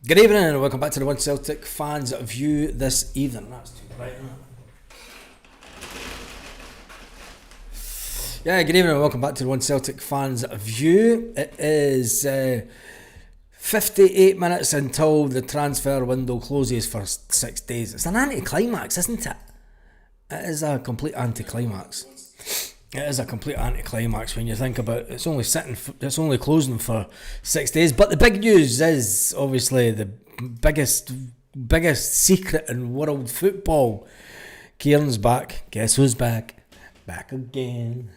Good evening and welcome back to the One Celtic Fans View this evening. That's too bright, isn't it? Yeah, good evening and welcome back to the One Celtic Fans View. It is 58 minutes until the transfer window closes for 6 days. It's an anticlimax, isn't it? It is a complete anticlimax. It is a complete anticlimax when you think about it's only closing for 6 days. But the big news is obviously the biggest secret in world football. Kieran's back. Guess who's back? Back again.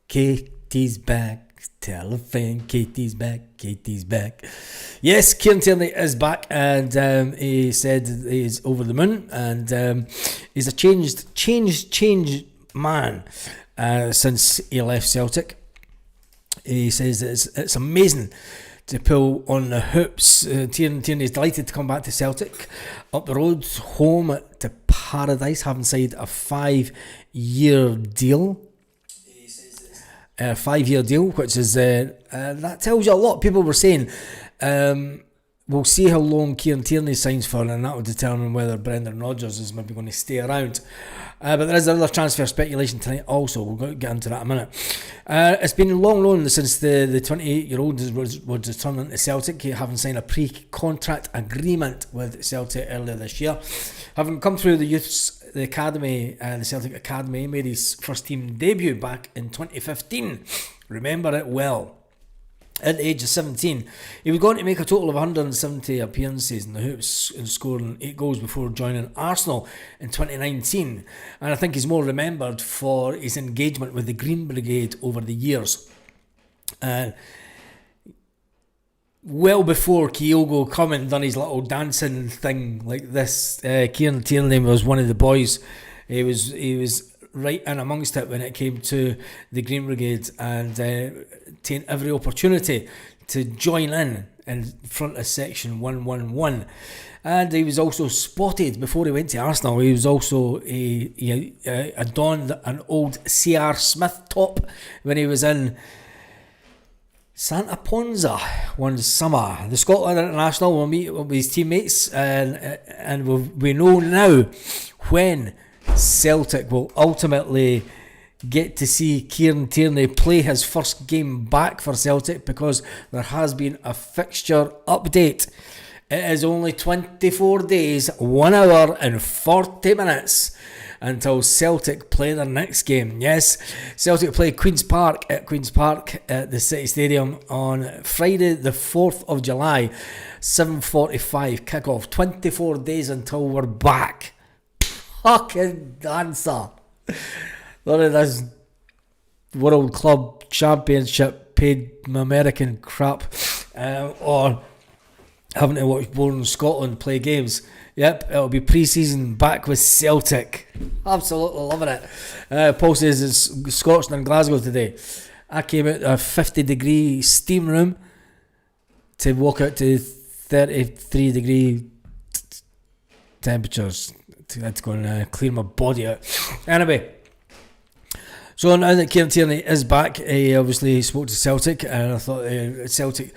Katie's back. Tell a friend Katie's back. Katie's back. Yes, Kieran Tierney is back, and he said he's over the moon, and he's a changed man. Since he left Celtic. He says it's amazing to pull on the hoops. Tierney is delighted to come back to Celtic, up the road, home to paradise, having signed a 5-year deal. A 5-year deal, which is that tells you a lot. People were saying we'll see how long Kieran Tierney signs for, and that will determine whether Brendan Rodgers is maybe going to stay around. But there is another transfer speculation tonight also. We'll get into that in a minute. It's been long known since the 28-year-old was returning to Celtic, having signed a pre-contract agreement with Celtic earlier this year. Having come through the academy, the Celtic Academy, made his first team debut back in 2015. Remember it well. At the age of 17, he was going to make a total of 170 appearances in the hoops and scoring 8 goals before joining Arsenal in 2019. And I think he's more remembered for his engagement with the Green Brigade over the years. Well before Kyogo come and done his little dancing thing like this, Kieran Tierney was one of the boys. He was right in amongst it when it came to the Green Brigade, and taking every opportunity to join in front of section 111. And he was also spotted before he went to Arsenal. He was also he donned an old C.R. Smith top when he was in Santa Ponza one summer. The Scotland International will meet with his teammates, and we know now when Celtic will ultimately get to see Kieran Tierney play his first game back for Celtic, because there has been a fixture update. It is only 24 days, 1 hour and 40 minutes until Celtic play their next game. Yes, Celtic play Queen's Park at the City Stadium on Friday the 4th of July, 7:45 kickoff. 24 days until we're back. Fucking dancer. None of this World Club Championship paid American crap, or having to watch Born Scotland play games. Yep, it'll be pre-season back with Celtic. Absolutely loving it. Paul says it's scorching in Glasgow today. I came out of a 50-degree steam room to walk out to 33-degree temperatures. I had to go and clear my body out. Anyway, so now that Kieran Tierney is back, he obviously spoke to Celtic, and I thought Celtic,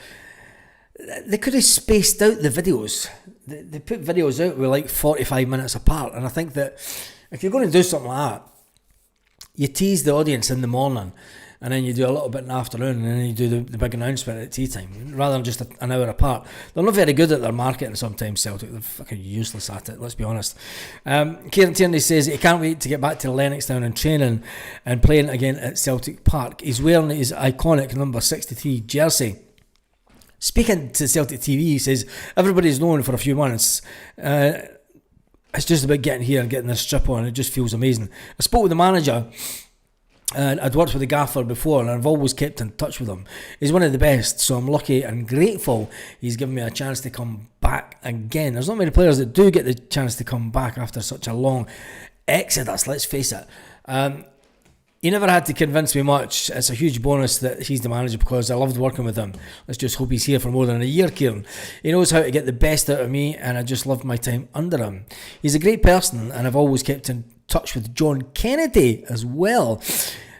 they could have spaced out the videos. They put videos out with like 45 minutes apart, and I think that if you're going to do something like that, you tease the audience in the morning, and then you do a little bit in the afternoon, and then you do the big announcement at tea time, rather than just an hour apart. They're not very good at their marketing sometimes, Celtic. They're fucking useless at it, let's be honest. Kieran Tierney says he can't wait to get back to Lennoxtown and training and playing again at Celtic Park. He's wearing his iconic number 63 jersey. Speaking to Celtic TV, he says everybody's known for a few months. It's just about getting here and getting this strip on. It just feels amazing. I spoke with the manager, and I'd worked with the gaffer before, and I've always kept in touch with him. He's one of the best, so I'm lucky and grateful he's given me a chance to come back again. There's not many players that do get the chance to come back after such a long exodus, let's face it. He never had to convince me much. It's a huge bonus that he's the manager, because I loved working with him. Let's just hope he's here for more than a year, Kieran. He knows how to get the best out of me, and I just loved my time under him. He's a great person, and I've always kept in touch with John Kennedy as well.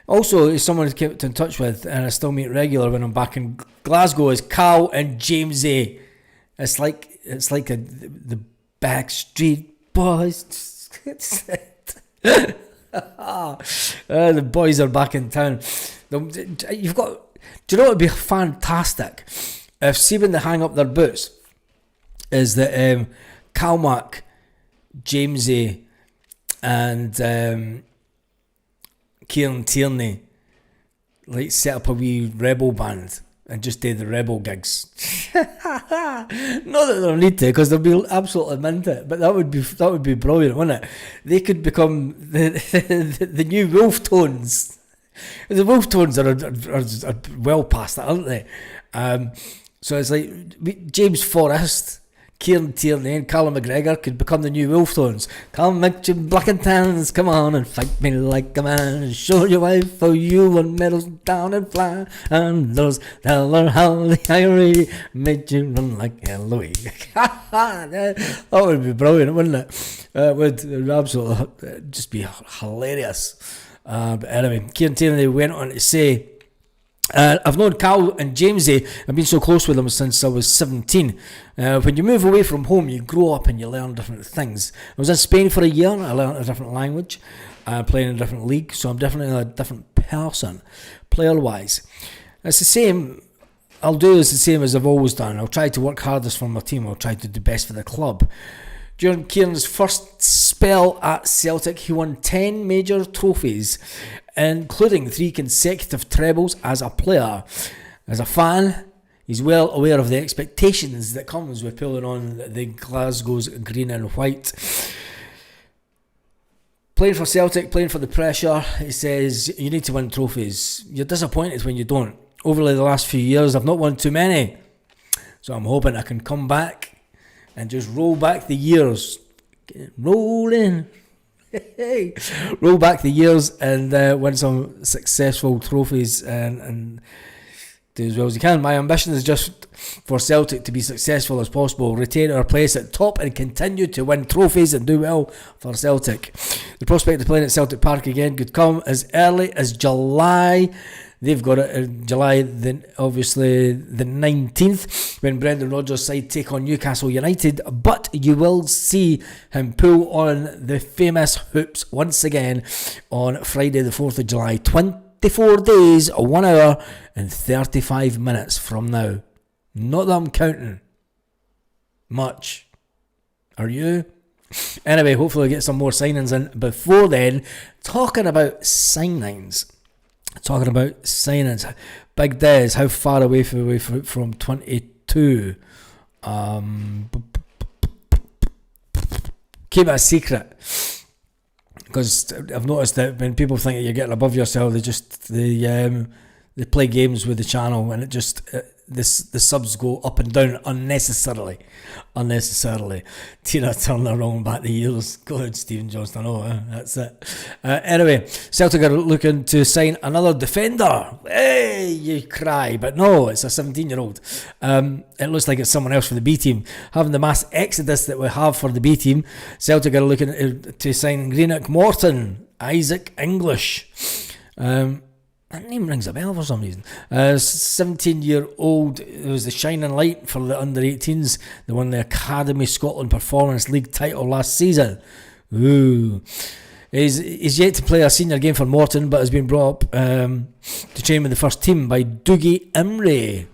Also, he's someone who's kept in touch with, and I still meet regular when I'm back in Glasgow, is Carl and James A. It's like it's like the Backstreet Boys. The boys are back in town. You've got. Do you know what would be fantastic? If see when they hang up their boots, is that Calmac, Jamesy, and Kieran Tierney like set up a wee rebel band and just do the rebel gigs. Not that they'll need to, because they'll be absolutely mint it, but that would be brilliant, wouldn't it? They could become the new Wolf Tones. The Wolf Tones are well past that, aren't they? So it's like James Forrest, Kieran Tierney and Callum McGregor could become the new Wolf Tones. Come make your black and tans, come on and fight me like a man. Show your wife how you want medals down and fly. And those tell her how the IRA made you run like Eloise. That would be brilliant, wouldn't it? It would absolutely just be hilarious. But anyway, Kieran Tierney went on to say, I've known Cal and Jamesy. I've been so close with them since I was 17. When you move away from home, you grow up and you learn different things. I was in Spain for a year. I learned a different language, playing in a different league. So I'm definitely a different person, player-wise. It's the same. I'll do is the same as I've always done. I'll try to work hardest for my team. I'll try to do best for the club. During Kieran's first spell at Celtic, he won 10 major trophies, including 3 consecutive trebles as a player. As a fan, he's well aware of the expectations that comes with pulling on the Glasgow's green and white. Playing for Celtic, playing for the pressure, he says, you need to win trophies. You're disappointed when you don't. Over the last few years, I've not won too many. So I'm hoping I can come back and just roll back the years. Rolling. Roll back the years and win some successful trophies and do as well as you can. My ambition is just for Celtic to be successful as possible, retain our place at top and continue to win trophies and do well for Celtic. The prospect of playing at Celtic Park again could come as early as July. They've got it in July, then obviously the 19th, when Brendan Rodgers' side take on Newcastle United. But you will see him pull on the famous hoops once again on Friday the 4th of July. 24 days, 1 hour and 35 minutes from now. Not that I'm counting much. Are you? Anyway, hopefully I'll get some more signings in before then. Talking about signings, Big Des, how far away from 22? Keep it a secret, because I've noticed that when people think that you're getting above yourself, they play games with the channel, and it just the subs go up and down unnecessarily. Tina Turner rolling back the years. Go ahead, Stephen Johnston. That's it. Anyway, Celtic are looking to sign another defender. Hey, you cry, but no, it's a 17-year-old. It looks like it's someone else for the B team. Having the mass exodus that we have for the B team, Celtic are looking to sign Greenock Morton, Isaac English. That name rings a bell for some reason. 17-year-old, it was the shining light for the under-18s. They won the Academy Scotland Performance League title last season. Ooh. He's yet to play a senior game for Morton, but has been brought up to train with the first team by Dougie Imrie.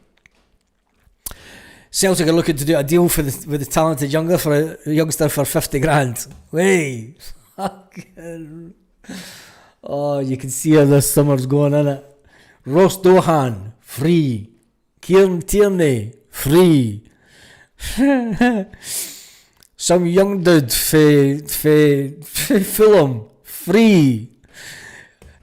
Celtic are looking to do a deal with the talented youngster for 50 grand. Hey, fucking... Oh, you can see how this summer's going, innit? Ross Dohan, free. Kieran Tierney, free. Some young dude for Fulham, free.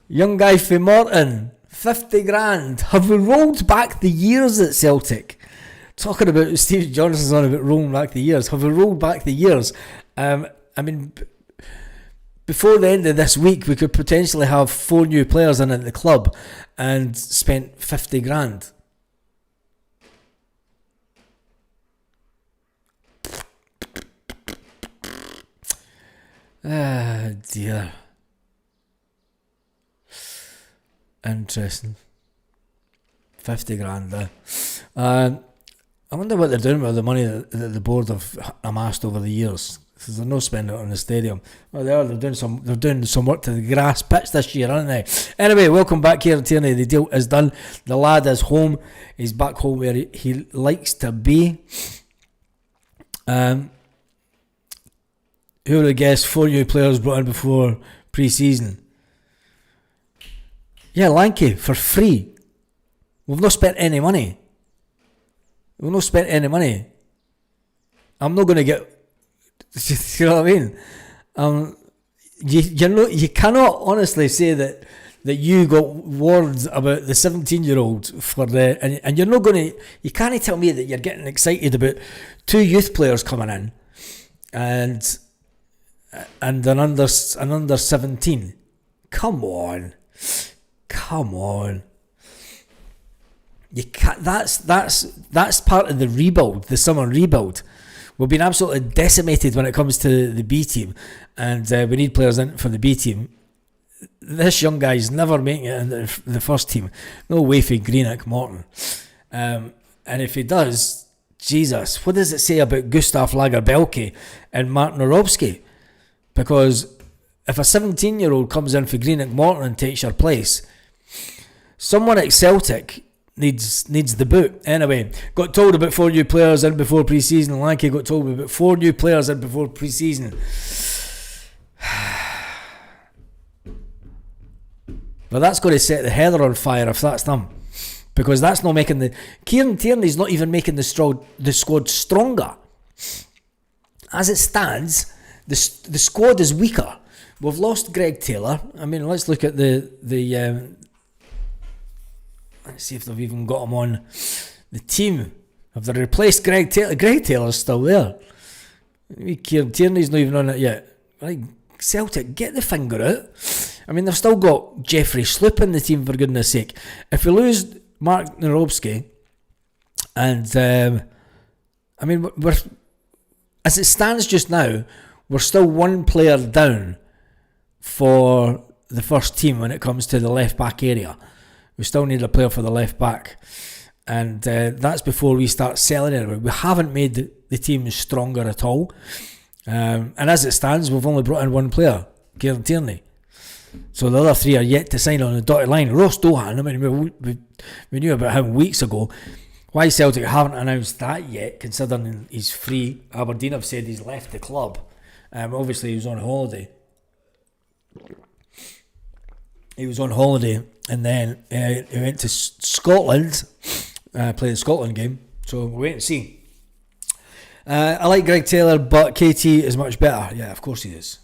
Young guy for Morton, 50 grand. Have we rolled back the years at Celtic? Talking about Steve Johnson's on about rolling back the years. Have we rolled back the years? I mean... Before the end of this week, we could potentially have 4 new players in at the club and spent 50 grand. Ah, dear. Interesting. 50 grand there. I wonder what they're doing with the money that the board have amassed over the years. Because they're not spending it on the stadium. Well, they are. They're doing some work to the grass pitch this year, aren't they? Anyway, welcome back, Kieran Tierney. The deal is done. The lad is home. He's back home where he likes to be. Who would have guessed 4 new players brought in before pre-season? Yeah, Lanky, for free. We've not spent any money. I'm not going to get... You know what I mean? You cannot honestly say that you got words about the 17-year-old for the... And you're not going to... You can't tell me that you're getting excited about 2 youth players coming in and an under 17. Come on. You can't, that's part of the rebuild, the summer rebuild. We've been absolutely decimated when it comes to the B team, and we need players in for the B team. This young guy's never making it in the first team. No way for Greenock Morton. And if he does, Jesus, what does it say about Gustav Lagerbielke and Martin Orobski? Because if a 17-year-old comes in for Greenock Morton and takes your place, someone at Celtic needs the boot. Anyway, got told about 4 new players in before pre-season. Lanky got told about 4 new players in before pre-season. But that's going to set the heather on fire if that's them. Because that's not making the... Kieran Tierney's not even making the squad stronger. As it stands, the squad is weaker. We've lost Greg Taylor. I mean, let's look at the let's see if they've even got him on the team. Have they replaced Greg Taylor? Greg Taylor's still there. Kieran Tierney's not even on it yet. Right, Celtic, get the finger out. I mean, they've still got Jeffrey Sloop in the team, for goodness sake. If we lose Mark Narobski, and I mean, we're as it stands just now, we're still 1 player down for the first team when it comes to the left back area. We still need a player for the left back, and that's before we start selling it. We haven't made the team stronger at all, and as it stands, we've only brought in 1 player, Kieran Tierney. So the other 3 are yet to sign on the dotted line. Ross Dohan, I mean, we knew about him weeks ago. Why Celtic haven't announced that yet, considering he's free? Aberdeen have said he's left the club. Obviously, he was on holiday. And then he went to Scotland, played the Scotland game. So we'll wait and see. I like Greg Taylor, but KT is much better. Yeah, of course he is.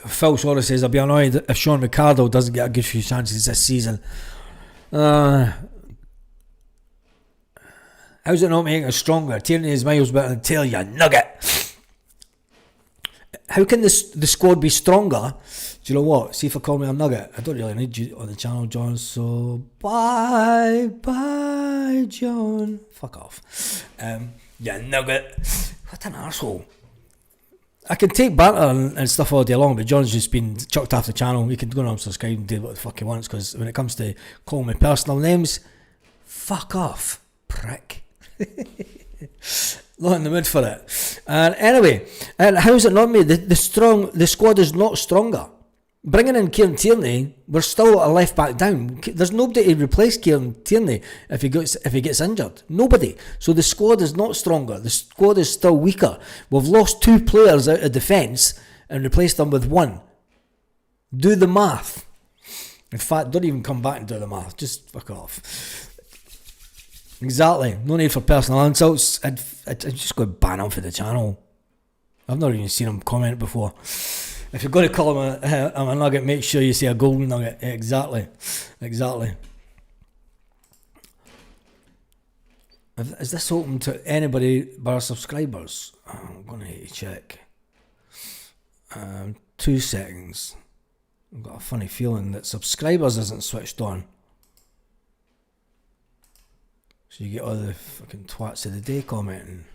Phil Sora says, I'll be annoyed if Sean Ricardo doesn't get a good few chances this season. How's it not making us stronger? Tierney is miles better than Taylor, you nugget. How can the squad be stronger? Do you know what? See if I call me a nugget. I don't really need you on the channel, John. So bye, John. Fuck off. You nugget. What an arsehole. I can take banter and stuff all day long, but John's just been chucked off the channel. He can go and unsubscribe and do what the fuck he wants, because when it comes to calling me personal names, fuck off, prick. Not in the mood for it. And anyway, and how's it not made? The squad is not stronger. Bringing in Kieran Tierney, we're still a left back down. There's nobody to replace Kieran Tierney if he gets injured. Nobody. So the squad is not stronger. The squad is still weaker. We've lost 2 players out of defence and replaced them with 1. Do the math. In fact, don't even come back and do the math. Just fuck off. Exactly. No need for personal insults. I'd just go ban him for the channel. I've not even seen him comment before. If you're going to call him a nugget, make sure you say a golden nugget. Exactly. Is this open to anybody but our subscribers? I'm going to need to check. 2 seconds. I've got a funny feeling that subscribers isn't switched on. So you get all the fucking twats of the day commenting.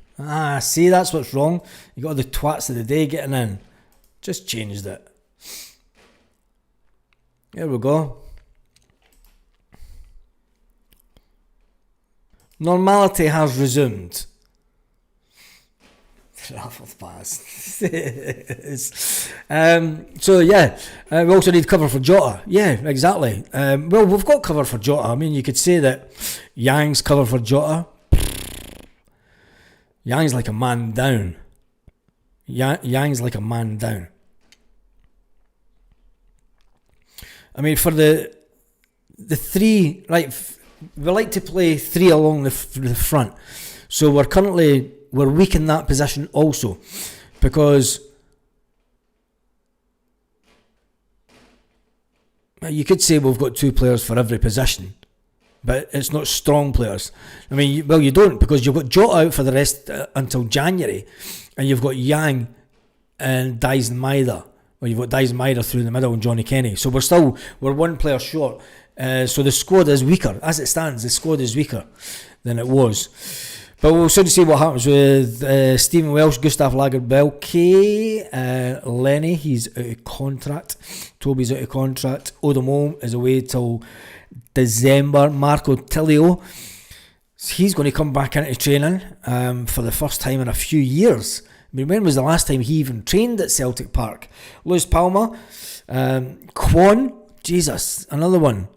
See, that's what's wrong. You got all the twats of the day getting in. Just changed it. There we go. Normality has resumed. Raffles pass. So yeah, we also need cover for Jota. Yeah, exactly. Well, we've got cover for Jota. I mean, you could say that Yang's cover for Jota. Yang's like a man down. Yang's like a man down. I mean, for the three, right? We like to play three along the front. So we're weak in that position also, because you could say we've got 2 players for every position, but it's not strong players. I mean, well, you don't, because you've got Jota out for the rest until January, and you've got Yang and Dyson Maida. Well, you've got Dyson Maida through the middle and Johnny Kenny. So we're 1 player short. So the squad is weaker. As it stands, the squad is weaker than it was. But we'll soon see what happens with Stephen Welsh, Gustav Lagerbielke, Lenny, he's out of contract. Toby's out of contract. Odomon is away till December. Marco Tilio, he's going to come back into training for the first time in a few years. I mean, when was the last time he even trained at Celtic Park? Luis Palma, Kwon, Jesus, another one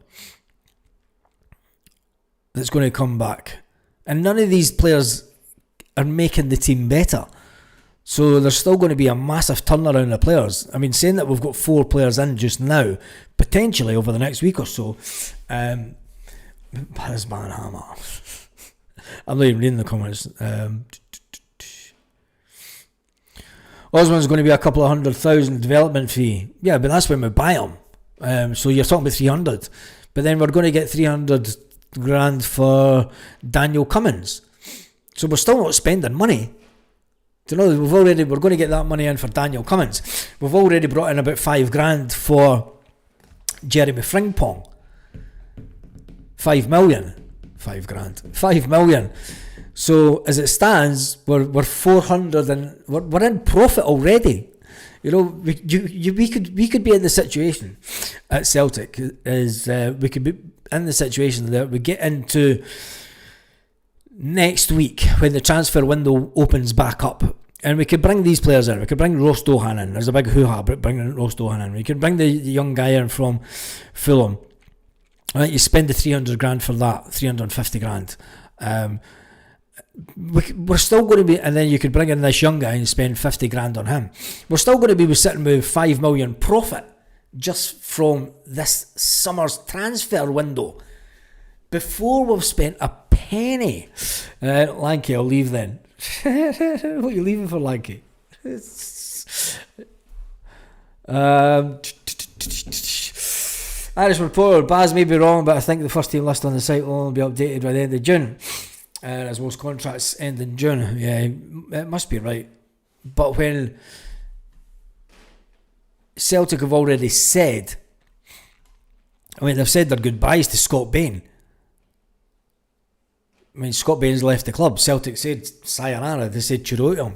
that's going to come back. And none of these players are making the team better. So there's still going to be a massive turnaround of players. I mean, saying that we've got 4 players in just now, potentially over the next week or so, Paris Manhammer. I'm not even reading the comments. Osman's going to be a couple of 100,000 development fee. Yeah, but that's when we buy him. So you're talking about 300. But then we're going to get 300 grand for Daniel Cummins. So we're still not spending money. Do you know, we're going to get that money in for Daniel Cummins. We've already brought in about 5 grand for Jeremy Frimpong. 5 million. 5 grand. 5 million. So as it stands, we're 400 and we're in profit already. You know, we could be in the situation at Celtic is we could be in the situation that we get into next week when the transfer window opens back up, and we could bring these players in. We could bring Ross Dohan in. There's a big hoo-ha about bringing Ross Dohan in. We could bring the young guy in from Fulham. Right, you spend the 300 grand for that, 350 grand. We're still going to be, and then you could bring in this young guy and spend 50 grand on him. We're still going to be sitting with 5 million profit just from this summer's transfer window before we've spent a penny. Lanky, I'll leave then. What are you leaving for, Lanky? Irish reporter, Baz may be wrong, but I think the first team list on the site will only be updated by the end of June. As most contracts end in June. Yeah, it must be right. But when Celtic have already said, I mean, they've said their goodbyes to Scott Bain. I mean, Scott Bain's left the club. Celtic said sayonara. They said churro to him.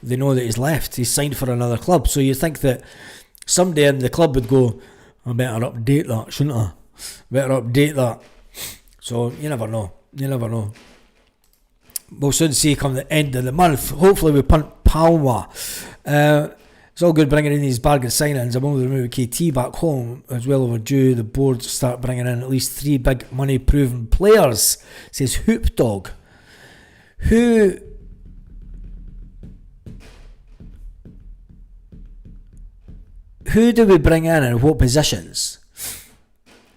They know that he's left. He's signed for another club. So you think that somebody in the club would go, I better update that, shouldn't I? Better update that. So you never know. You never know. We'll soon see come the end of the month. Hopefully we punt Palma. It's all good bringing in these bargain signings. I'm only removing KT back home. It's well overdue. The board start bringing in at least 3 big money proven players, says Hoop Dog. Who do we bring in and what positions?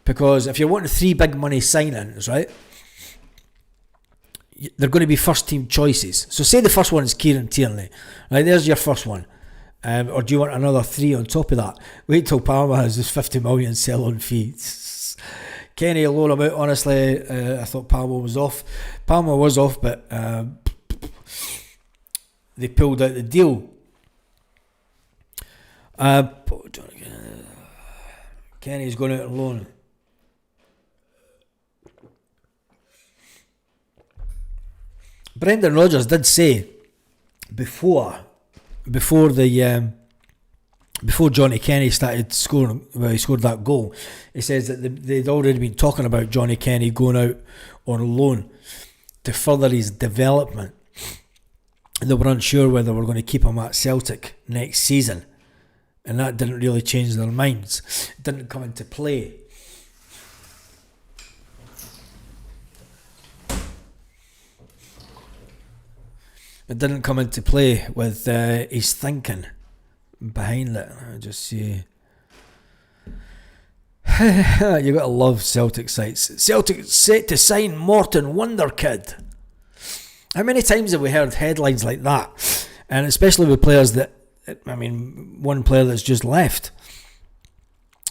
Because if you're wanting 3 big money signings, right, they're going to be first team choices. So say the first one is Kieran Tierney, right? There's your first one. Or do you want another 3 on top of that? Wait till Palma has this 50 million sell-on fee. Kenny alone about, honestly, I thought Palma was off. Palma was off, but they pulled out the deal. Kenny's going out alone. Brendan Rodgers did say before Johnny Kenny started scoring, well, he scored that goal, he says that they'd already been talking about Johnny Kenny going out on loan. to further his development. They were unsure whether they were going to keep him at Celtic next season, and that didn't really change their minds. It didn't come into play. It didn't come into play with his thinking behind it. I just see. You gotta love Celtic sites. Celtic set to sign Morton Wonder Kid. How many times have we heard headlines like that? And especially with players that, I mean, one player that's just left.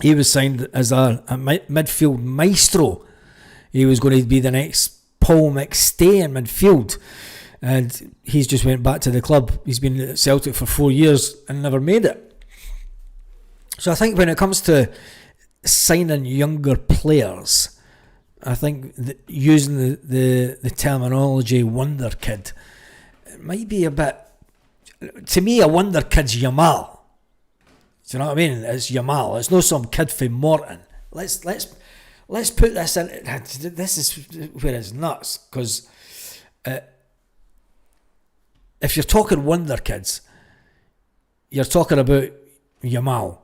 He was signed as a midfield maestro. He was going to be the next Paul McStay in midfield. And he's just went back to the club. He's been at Celtic for 4 years and never made it. So I think when it comes to signing younger players, I think that using the terminology wonder kid, it might be a bit. To me, a wonder kid's Yamal. Do you know what I mean? It's Yamal. It's not some kid from Morton. Let's put this in. This is where it's nuts, because if you're talking wonder kids, you're talking about Yamal,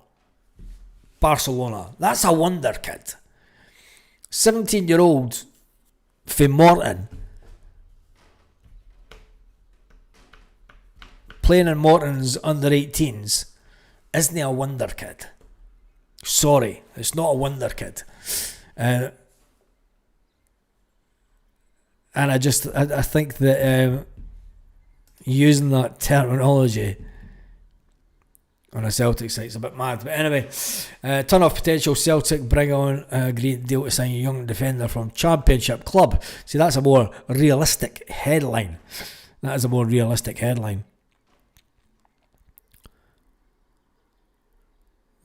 Barcelona. That's a wonder kid. 17-year-old from Morton playing in Morton's under 18s isn't he a wonder kid? Sorry, it's not a wonder kid. And I think that using that terminology on a Celtic site is a bit mad. But anyway, ton of potential. Celtic bring on a great deal to sign a young defender from Championship club. See, that's a more realistic headline. That is a more realistic headline.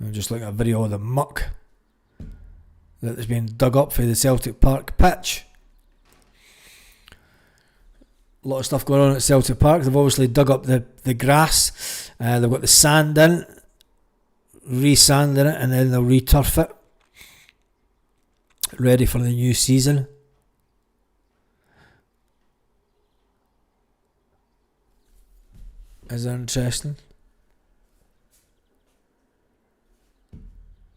I'm just looking at a video of the muck that has been dug up for the Celtic Park pitch. A lot of stuff going on at Celtic Park. They've obviously dug up the grass. They've got the sand in, re-sanding it, and then they'll re-turf it. Ready for the new season. Is that interesting?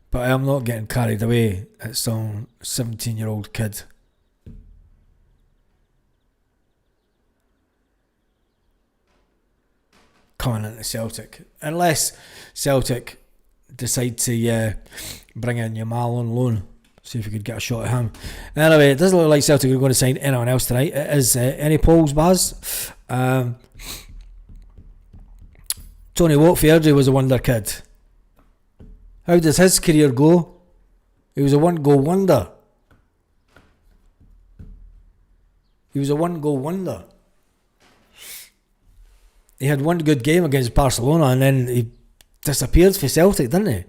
But I am not getting carried away at some 17-year-old kid. Coming into Celtic, unless Celtic decide to bring in Yamal on loan, see if we could get a shot at him. Anyway, it doesn't look like Celtic are going to sign anyone else tonight. It is any polls, Baz. Tony Watford was a wonder kid. How does his career go? He was a one-goal wonder. He had one good game against Barcelona and then he disappeared for Celtic, didn't he?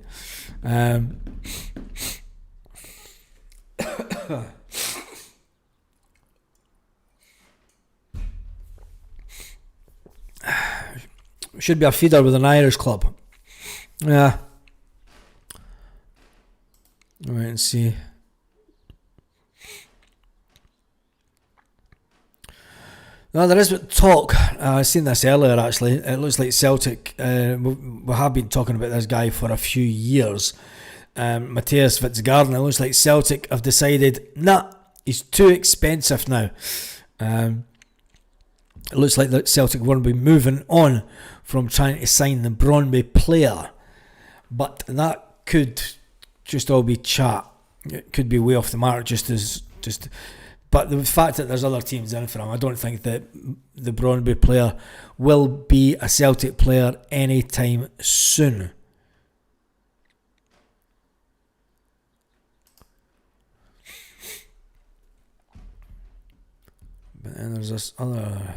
Should be a feeder with an Irish club. Yeah. Wait and see. No, there is talk. I've seen this earlier actually. It looks like Celtic, we have been talking about this guy for a few years. Matthias Fitzgarden. It looks like Celtic have decided, nah, he's too expensive now. It looks like that Celtic won't be moving on from trying to sign the Brøndby player. But that could just all be chat. It could be way off the mark but the fact that there's other teams in for him, I don't think that the Brøndby player will be a Celtic player anytime soon. But then there's this other...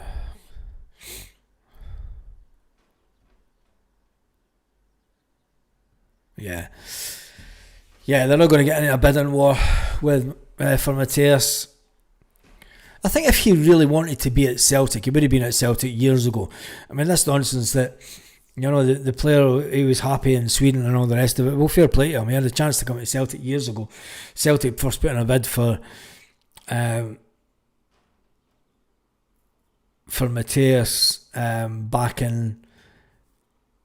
Yeah, they're not going to get into a bidding war with for Matthias. I think if he really wanted to be at Celtic, he would have been at Celtic years ago. I mean, this nonsense that, you know, the player, he was happy in Sweden and all the rest of it. Well, fair play to him. He had a chance to come to Celtic years ago. Celtic first put in a bid for for Mateus back in,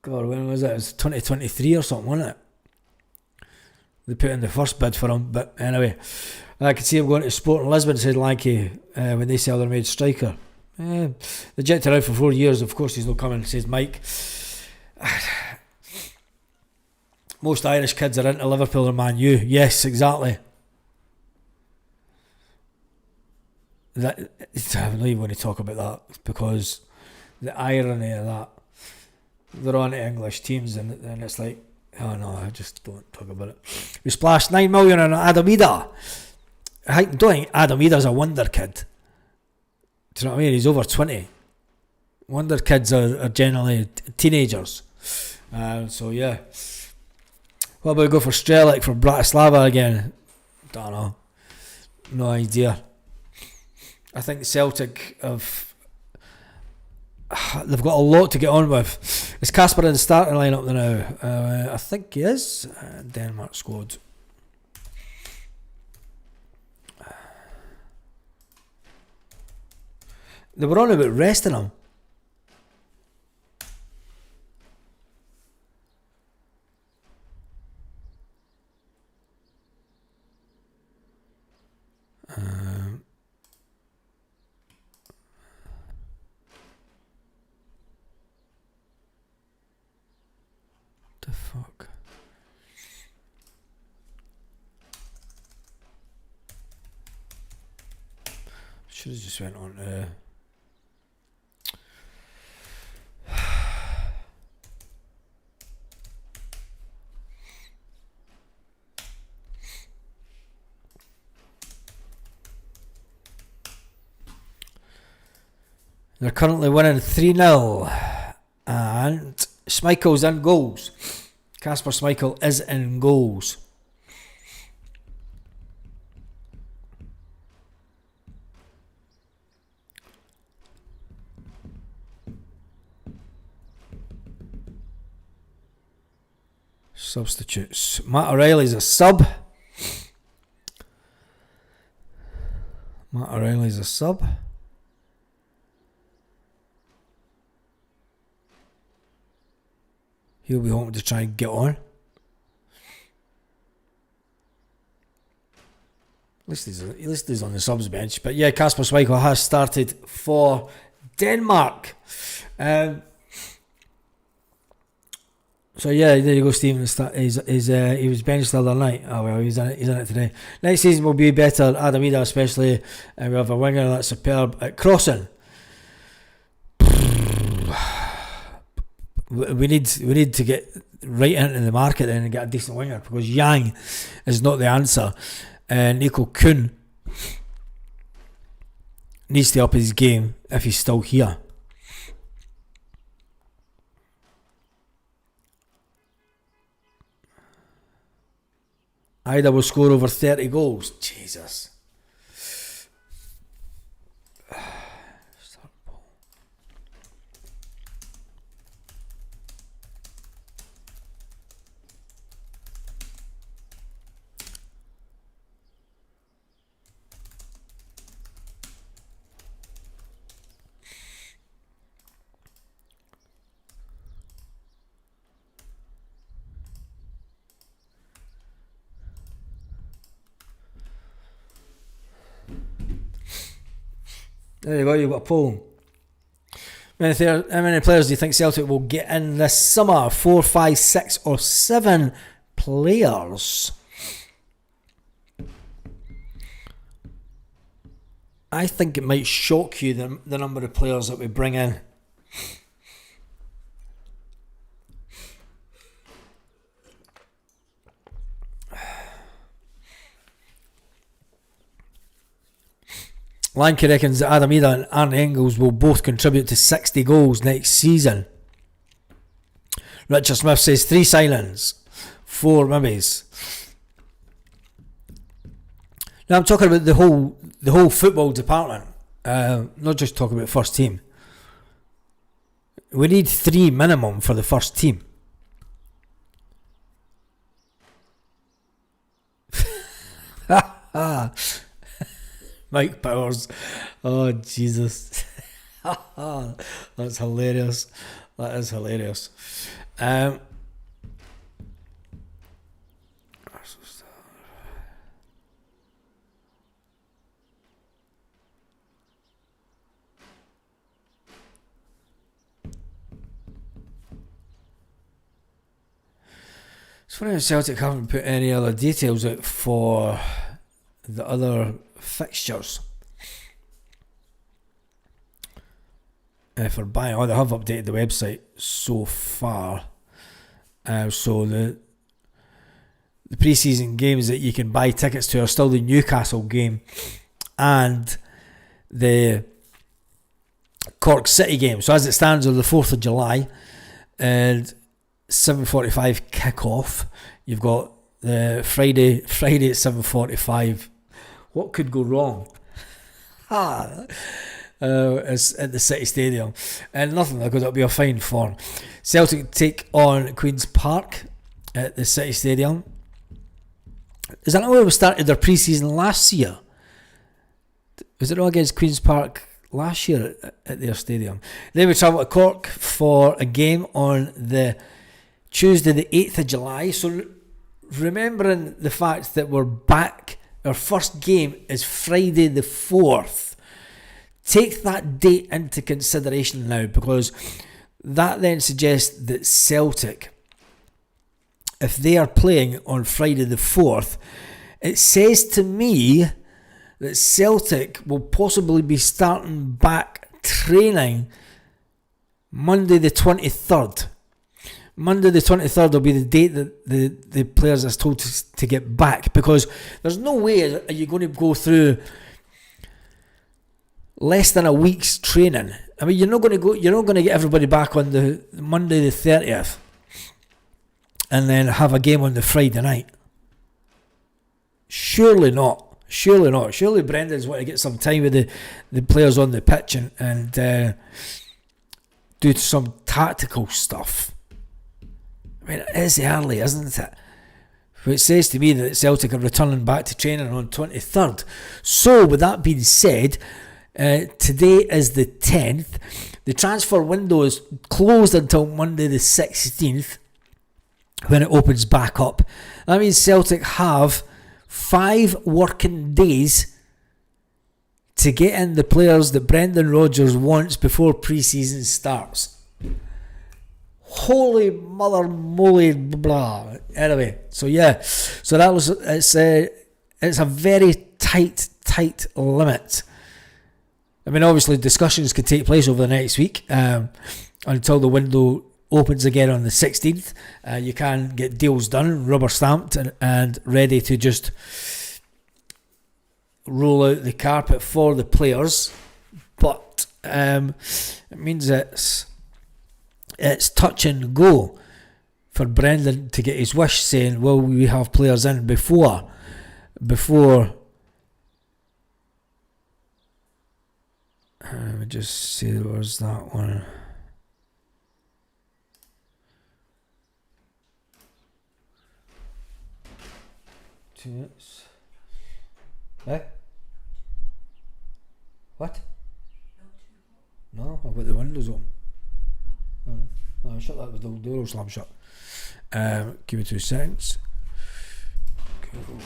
God, when was it? It was 2023 or something, wasn't it? They put in the first bid for him, but anyway, I could see him going to Sporting Lisbon, said Lanky, when they sell their maid striker. They jetted out for 4 years, of course he's not coming, says Mike. Most Irish kids are into Liverpool or Man U. Yes, exactly. I don't even want to talk about that, because the irony of that, they're on to English teams and it's like, oh no, I just don't talk about it. We splashed 9 million on Adam Ida. I don't think Adam Ida's a wonder kid. Do you know what I mean? He's over 20. Wonder kids are generally teenagers. So yeah. What about we go for Strelic for Bratislava again? Don't know. No idea. I think Celtic they've got a lot to get on with. Is Casper in the starting lineup now? I think he is. Denmark squad. They were on about resting him. The fuck? Should have just went on to They're currently winning 3-0 and Schmeichel's in goals. Kasper Schmeichel is in goals. Substitutes. Matt O'Reilly's a sub. He'll be hoping to try and get on. At least he's on the subs bench. But yeah, Kasper Schmeichel has started for Denmark. So yeah, there you go, Stephen. He was benched the other night. Oh well, he's in it today. Next season will be better. Adam Ida especially. And we have a winger that's superb at crossing. We need to get right into the market then and get a decent winger, because Yang is not the answer. Nico Kuhn needs to up his game if he's still here. Ida will score over 30 goals. Jesus. There you go, you've got a poll. How many players do you think Celtic will get in this summer? 4, 5, 6 or 7 players? I think it might shock you the number of players that we bring in. Lanky reckons that Adam Ida and Arne Engels will both contribute to 60 goals next season. Richard Smith says 3 signings, 4 mimmies. Now I'm talking about the whole football department, not just talking about first team. We need 3 minimum for the first team. Mike Powers. Oh, Jesus. That's hilarious. That is hilarious. It's funny how Celtic haven't put any other details out for the other fixtures. For buying, they have updated the website so far. So the pre-season games that you can buy tickets to are still the Newcastle game and the Cork City game. So as it stands on the 4th of July and 7:45 kick-off, you've got the Friday at 7:45. What could go wrong? It's at the City Stadium, and nothing, because it'll be a fine form. Celtic take on Queen's Park at the City Stadium. Is that not where we started their pre-season last year? Was it not against Queen's Park last year at their stadium? Then we travel to Cork for a game on the Tuesday the 8th of July. So remembering the fact that we're back, our first game is Friday the 4th. Take that date into consideration now, because that then suggests that Celtic, if they are playing on Friday the 4th, it says to me that Celtic will possibly be starting back training Monday the 23rd. Monday the 23rd will be the date that the players are told to get back, because there's no way are you going to go through less than a week's training. I mean, you're not going to get everybody back on the Monday the 30th and then have a game on the Friday night. Surely not. Surely Brendan's want to get some time with the players on the pitch and do some tactical stuff. I mean, it is early, isn't it? But it says to me that Celtic are returning back to training on 23rd. So, with that being said, today is the 10th. The transfer window is closed until Monday the 16th, when it opens back up. That means Celtic have 5 working days to get in the players that Brendan Rodgers wants before pre-season starts. Holy mother moly, blah. Anyway, so yeah, so that was it's a very tight limit. I mean, obviously discussions could take place over the next week until the window opens again on the 16th. You can get deals done, rubber stamped, and ready to just roll out the carpet for the players. But it means it's touch and go for Brendan to get his wish, saying, will we have players in before let me just see, where's that one? Two minutes. Eh? What? No, I've got the windows open. No, shut that with the door will slam shut. Give me 2 seconds. Cool.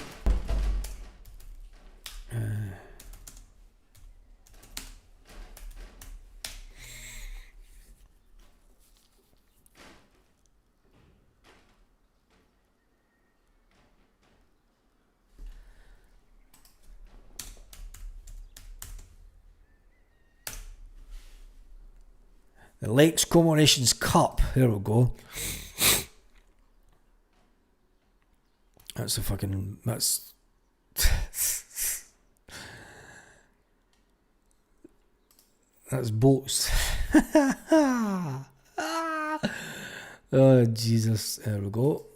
The Lakes Como Nations Cup. There we go. That's that's boats. Oh Jesus! There we go.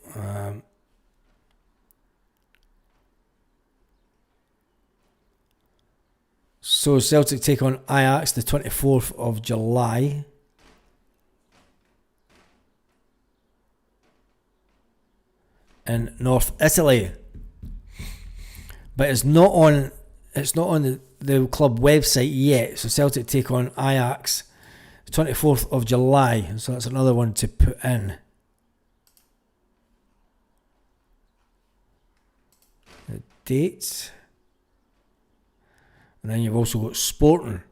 So Celtic take on Ajax the 24th of July. In North Italy, but it's not on the club website yet. So Celtic take on Ajax 24th of July. So that's another one to put in. The dates. And then you've also got Sporting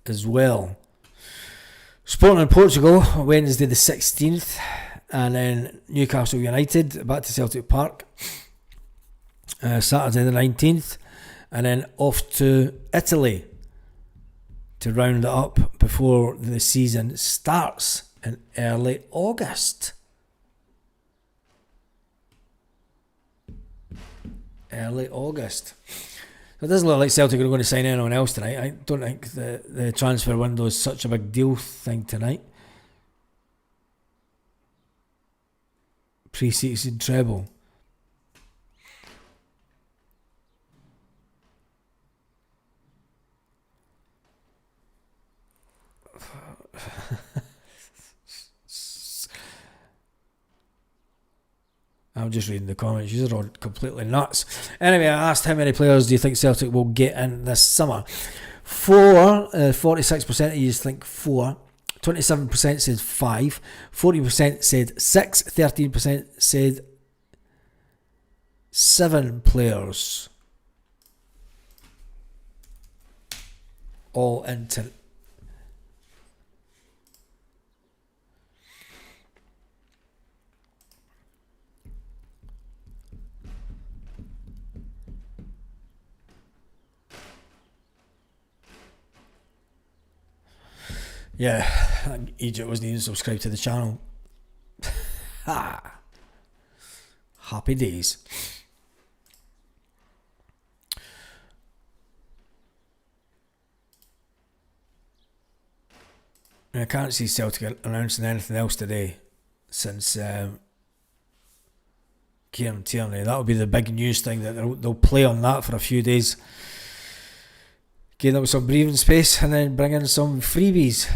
as well. Sporting in Portugal, Wednesday the 16th. And then Newcastle United, back to Celtic Park, Saturday the 19th. And then off to Italy to round it up before the season starts in early August. Early August. So it doesn't look like Celtic are going to sign anyone else tonight. I don't think the transfer window is such a big deal thing tonight. Preseason treble. I'm just reading the comments. These are all completely nuts. Anyway, I asked how many players do you think Celtic will get in this summer? 4. 46% of you think 4. 27% said 5. 40% said 6. 13% said 7 players. All into. Yeah, Egypt wasn't even subscribed to the channel. Happy days. I can't see Celtic announcing anything else today since Kieran Tierney. That'll be the big news thing, that they'll play on that for a few days. Gain up some breathing space and then bring in some freebies.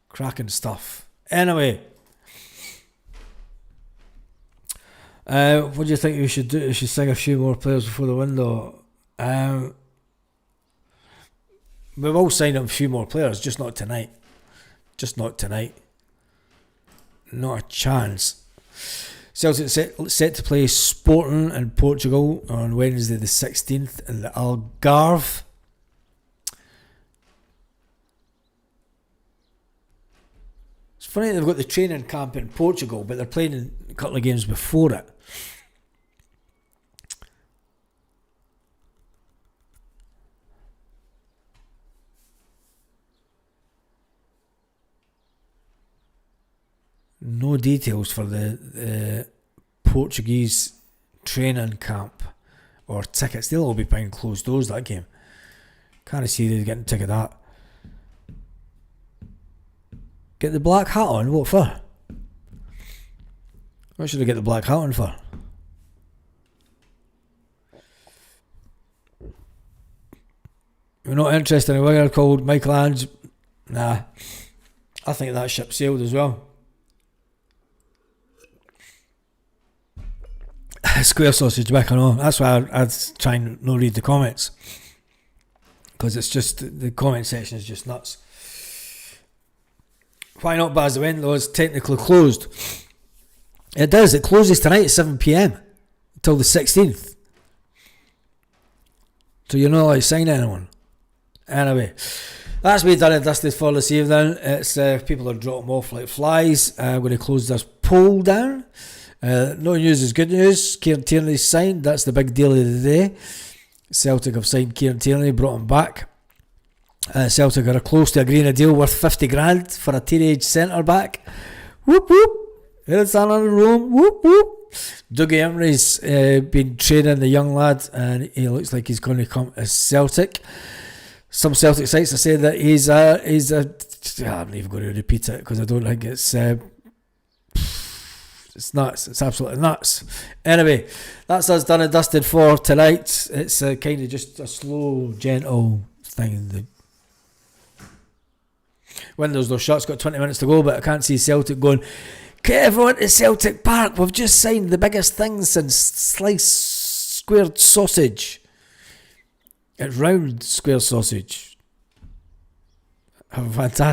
Cracking stuff. Anyway. What do you think we should do? We should sing a few more players before the window. We've all signed up a few more players, just not tonight. Not a chance. Celtic set to play Sporting in Portugal on Wednesday the 16th in the Algarve. It's funny they've got the training camp in Portugal, but they're playing a couple of games before it. No details for the Portuguese training camp or tickets. They'll all be behind closed doors, that game. Can't see they're getting a ticket of that. Get the black hat on? What for? What should I get the black hat on for? You're not interested in a winger called Michelangelo? Nah. I think that ship sailed as well. Square sausage back on all. That's why I'd try and not read the comments, because it's just the comment section is just nuts. Why not Baz the window? It's technically closed. It does. It closes tonight at 7 p.m. until the 16th. So you're not allowed to sign anyone. Anyway, that's me done and dusted for this evening. It's people are dropping off like flies. I'm going to close this poll down. No news is good news. Kieran Tierney signed. That's the big deal of the day. Celtic have signed Kieran Tierney, brought him back. Celtic are close to agreeing a deal worth 50 grand for a teenage centre back. Whoop whoop. Here it's on the room. Whoop whoop. Dougie Emery's been training the young lad, and he looks like he's going to come to Celtic. Some Celtic sites are saying that he's a. I'm not even going to repeat it because I don't think it's nuts. It's absolutely nuts. Anyway, that's us done and dusted for tonight. It's kind of just a slow, gentle thing. The window's no shut. It's got 20 minutes to go, but I can't see Celtic going, Get everyone to Celtic Park. We've just signed the biggest thing since sliced squared sausage. It's round square sausage. Have a fantastic